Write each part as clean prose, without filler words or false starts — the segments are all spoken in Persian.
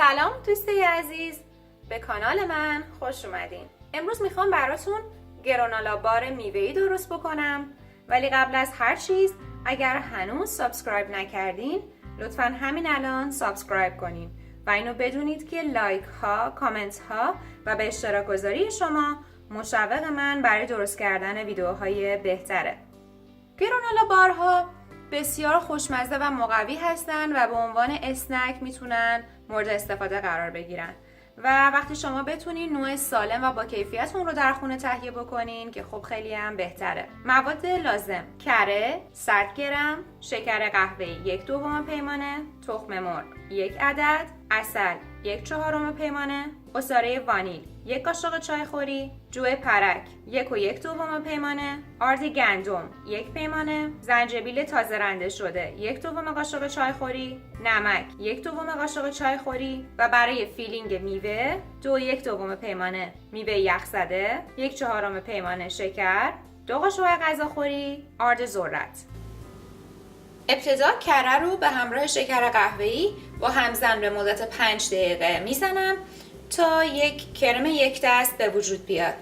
سلام دوستای عزیز، به کانال من خوش اومدین. امروز میخوام براتون گرانولا بار میوه‌ای درست بکنم، ولی قبل از هر چیز اگر هنوز سابسکرایب نکردین لطفاً همین الان سابسکرایب کنین و اینو بدونید که لایک ها، کامنت ها و به اشتراک گذاری شما مشوق من برای درست کردن ویدیوهای بهتره. گرانولا بارها بسیار خوشمزه و مقوی هستن و به عنوان اسنک میتونن مورد استفاده قرار بگیرن و وقتی شما بتونین نوع سالم و با کیفیت اون رو در خونه تهیه بکنین که خب خیلی هم بهتره. مواد لازم: کره 100 گرم، شکر قهوه‌ای 1/2 پیمانه، تخم مرغ 1 عدد، عسل 1/4 پیمانه، عصاره وانیل 1 قاشق چایخوری، جو پرک 1 و 1/2 پیمانه، آرد گندم 1 پیمانه، زنجبیل تازه رنده شده 1/2 قاشق چایخوری، نمک 1/2 قاشق چایخوری و برای فیلینگ میوه 2 و 1/2 پیمانه میوه یخ زده، 1/4 پیمانه شکر، 2 قاشق غذاخوری آرد ذرت. ابتدا کره رو به همراه شکر قهوه‌ای با همزن به مدت 5 دقیقه میزنم تا یک کرم 1 دست به وجود بیاد.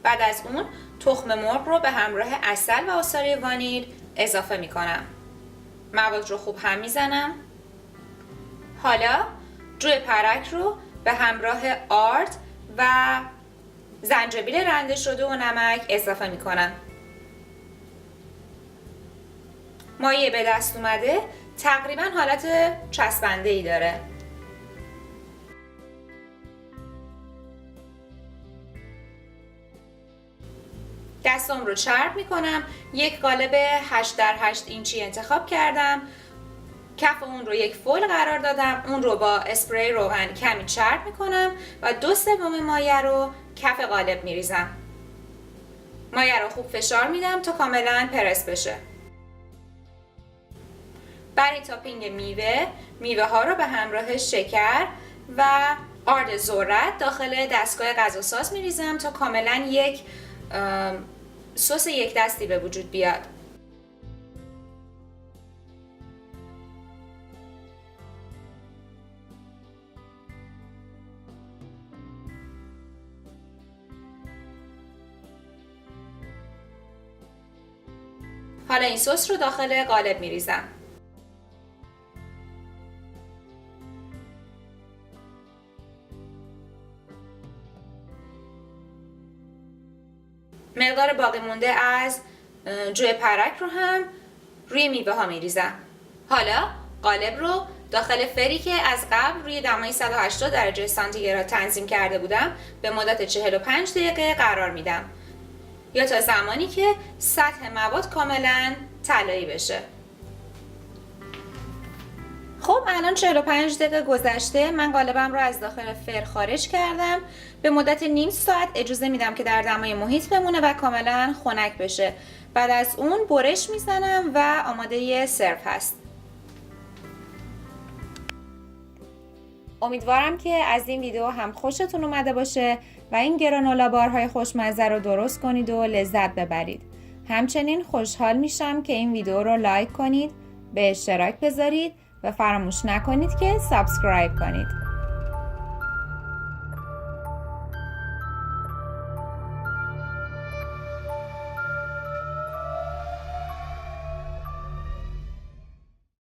بعد از اون تخم مرغ رو به همراه عسل و عصاره وانیل اضافه میکنم. مواد رو خوب هم میزنم. حالا جو پرک رو به همراه آرد و زنجبیل رنده شده و نمک اضافه میکنم. مایه به دست اومده تقریبا حالت چسبنده ای داره. دستم رو چرب میکنم. یک قالب 8x8 اینچی انتخاب کردم. کف اون رو یک فول قرار دادم. اون رو با اسپری روغن کمی چرب میکنم و 2/3 مایه رو کف قالب میریزم. مایه رو خوب فشار میدم تا کاملا پرس بشه. برای تاپینگ میوه ها رو به همراه شکر و آرد ذرت داخل دستگاه غذاساز میریزم تا کاملا یک سس 1 دستی به وجود بیاد. حالا این سس رو داخل قالب میریزم. مقدار باقی مونده از جو پرک رو هم روی میوه ها میریزم. حالا قالب رو داخل فری که از قبل روی دمای 180 درجه سانتیگراد تنظیم کرده بودم به مدت 45 دقیقه قرار میدم یا تا زمانی که سطح مواد کاملا طلایی بشه. خب الان 45 دقیقه گذشته. من قالبم رو از داخل فر خارج کردم. به مدت نیم ساعت اجازه میدم که در دمای محیط بمونه و کاملا خنک بشه. بعد از اون برش میزنم و آماده سرو هست. امیدوارم که از این ویدیو هم خوشتون اومده باشه و این گرانولا بارهای خوشمزه رو درست کنید و لذت ببرید. همچنین خوشحال میشم که این ویدیو رو لایک کنید، به اشتراک بذارید و فراموش نکنید که سابسکرایب کنید.